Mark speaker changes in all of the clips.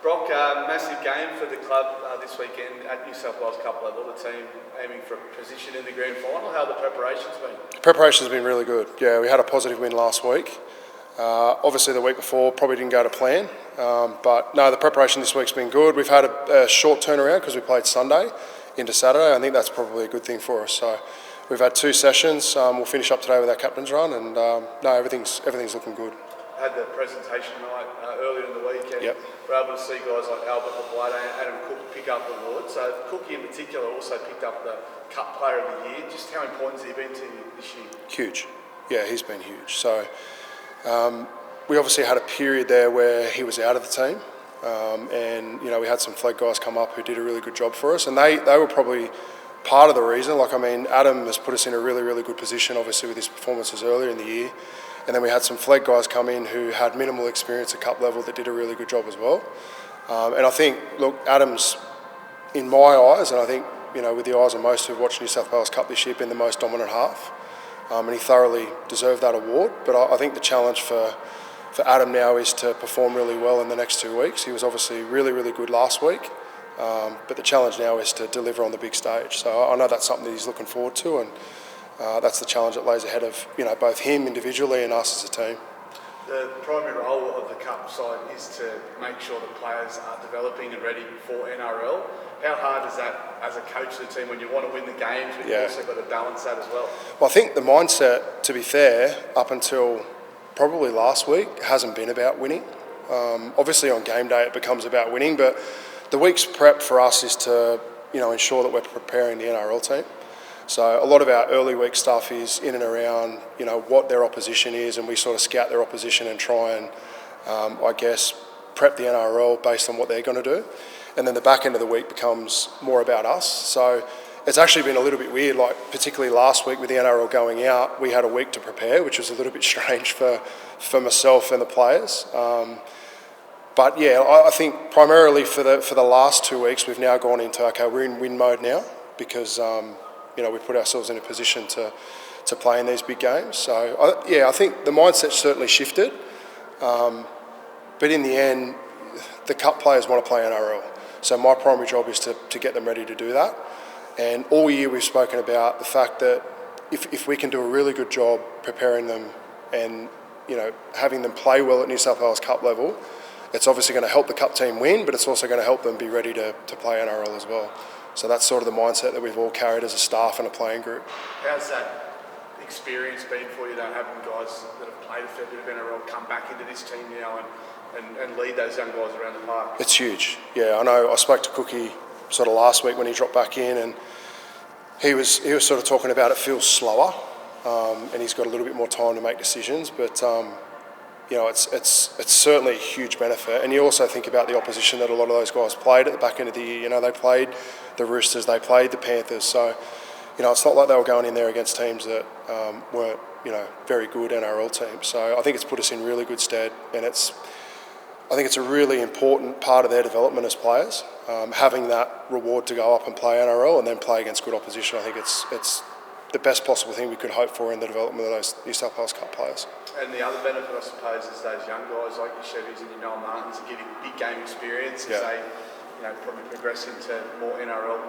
Speaker 1: Brock, massive game for the club this weekend at New South Wales Cup level. The team aiming for a position in the grand final. How have the preparations been?
Speaker 2: Preparation's been really good. Yeah, we had a positive win last week. Obviously the week before probably didn't go to plan, but no, the preparation this week's been good. We've had a short turnaround because we played Sunday into Saturday. I think that's probably a good thing for us. So we've had 2 sessions. We'll finish up today with our captain's run, and no, everything's looking good.
Speaker 1: Had the presentation night earlier in the week, and
Speaker 2: yep.
Speaker 1: we're able to see guys like Albert Lablade and Adam Cook pick up awards. So Cookie in particular also picked up the Cup Player of the Year. Just how important has he been to you this year?
Speaker 2: Huge. Yeah, he's been huge. So we obviously had a period there where he was out of the team, and we had some flag guys come up who did a really good job for us, and they were probably part of the reason. Adam has put us in a really, really good position, obviously, with his performances earlier in the year. And then we had some flag guys come in who had minimal experience at cup level that did a really good job as well. And I think, look, Adam's, in my eyes, and I think, with the eyes of most who've watched New South Wales Cup this year, been the most dominant half. And he thoroughly deserved that award. But I think the challenge for Adam now is to perform really well in the next 2 weeks. He was obviously really, really good last week. But the challenge now is to deliver on the big stage. So I know that's something that he's looking forward to, and that's the challenge that lays ahead of both him individually and us as a team.
Speaker 1: The primary role of the Cup side is to make sure the players are developing and ready for NRL. How hard is that as a coach of the team when you want to win the games, but you've also got to balance that as well?
Speaker 2: Well, I think the mindset, to be fair, up until probably last week, hasn't been about winning. Obviously on game day it becomes about winning, but the week's prep for us is to ensure that we're preparing the NRL team. So a lot of our early week stuff is in and around, what their opposition is, and we sort of scout their opposition and try and, prep the NRL based on what they're going to do. And then the back end of the week becomes more about us. So it's actually been a little bit weird, particularly last week with the NRL going out, we had a week to prepare, which was a little bit strange for myself and the players. But yeah, I think primarily for the last 2 weeks, we've now gone into, we're in win mode now because, we put ourselves in a position to play in these big games. So, I think the mindset certainly shifted. But in the end, the Cup players want to play NRL. So my primary job is to get them ready to do that. And all year we've spoken about the fact that if we can do a really good job preparing them and, having them play well at New South Wales Cup level, it's obviously going to help the Cup team win, but it's also going to help them be ready to play NRL as well. So that's sort of the mindset that we've all carried as a staff and a playing group.
Speaker 1: How's that experience been for you, having guys that have played a fair bit of NRL come back into this team now and lead those young guys around the park?
Speaker 2: It's huge. Yeah, I know. I spoke to Cookie sort of last week when he dropped back in, and he was sort of talking about it feels slower, and he's got a little bit more time to make decisions, but it's certainly a huge benefit. And you also think about the opposition that a lot of those guys played at the back end of the year. They played the Roosters, they played the Panthers. So, it's not like they were going in there against teams that weren't, very good NRL teams. So I think it's put us in really good stead, and I think it's a really important part of their development as players, having that reward to go up and play NRL and then play against good opposition. I think it's the best possible thing we could hope for in the development of those New South Wales Cup players.
Speaker 1: And the other benefit, I suppose, is those young guys like your Sheppers and your Noel Martins are getting big game experience as they, probably progress into more NRL,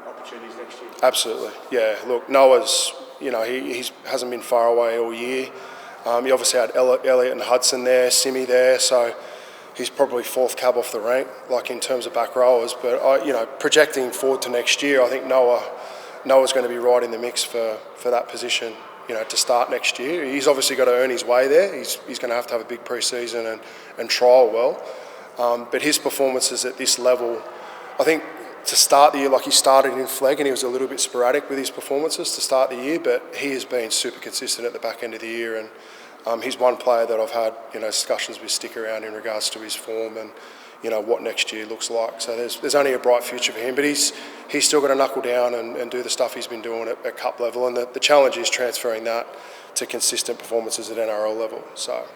Speaker 1: opportunities next year.
Speaker 2: Absolutely, yeah. Look, Noah's, he hasn't been far away all year. You obviously had Elliot and Hudson there, Simi there, so he's probably 4th cab off the rank, in terms of back rowers. But projecting forward to next year, I think Noah's going to be right in the mix for that position, to start next year. He's obviously got to earn his way there. He's going to have a big pre-season and trial well. But his performances at this level, I think to start the year, he started in flag and he was a little bit sporadic with his performances to start the year, but he has been super consistent at the back end of the year, and he's one player that I've had discussions with stick around in regards to his form and what next year looks like. So there's only a bright future for him, but he's still got to knuckle down and do the stuff he's been doing at Cup level, and the challenge is transferring that to consistent performances at NRL level. So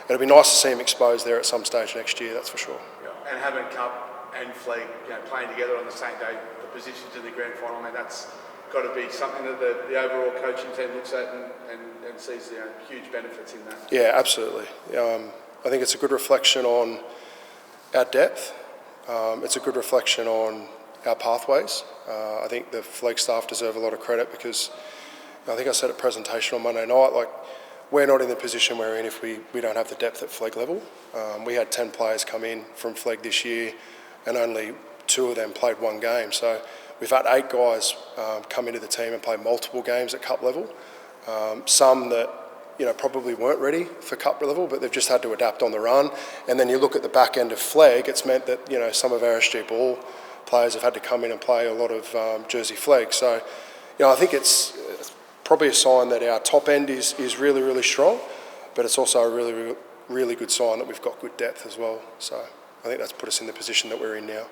Speaker 2: it'll be nice to see him exposed there at some stage next year, that's for sure.
Speaker 1: Yeah. And having Cup and flag playing together on the same day, the positions in the grand final, that's got to be something that the overall coaching team looks at and sees huge benefits in that.
Speaker 2: Yeah, absolutely. I think it's a good reflection on our depth. It's a good reflection on our pathways. I think the Flegg staff deserve a lot of credit because I think I said at presentation on Monday night, like, we're not in the position we're in if we don't have the depth at Flegg level. We had 10 players come in from Flegg this year and only 2 of them played 1 game. So we've had 8 guys come into the team and play multiple games at cup level. Some that probably weren't ready for cup level, but they've just had to adapt on the run. And then you look at the back end of Flegg, it's meant that some of our SG Ball players have had to come in and play a lot of Jersey Flegg. So I think it's probably a sign that our top end is really, really strong, but it's also a really, really good sign that we've got good depth as well. So I think that's put us in the position that we're in now.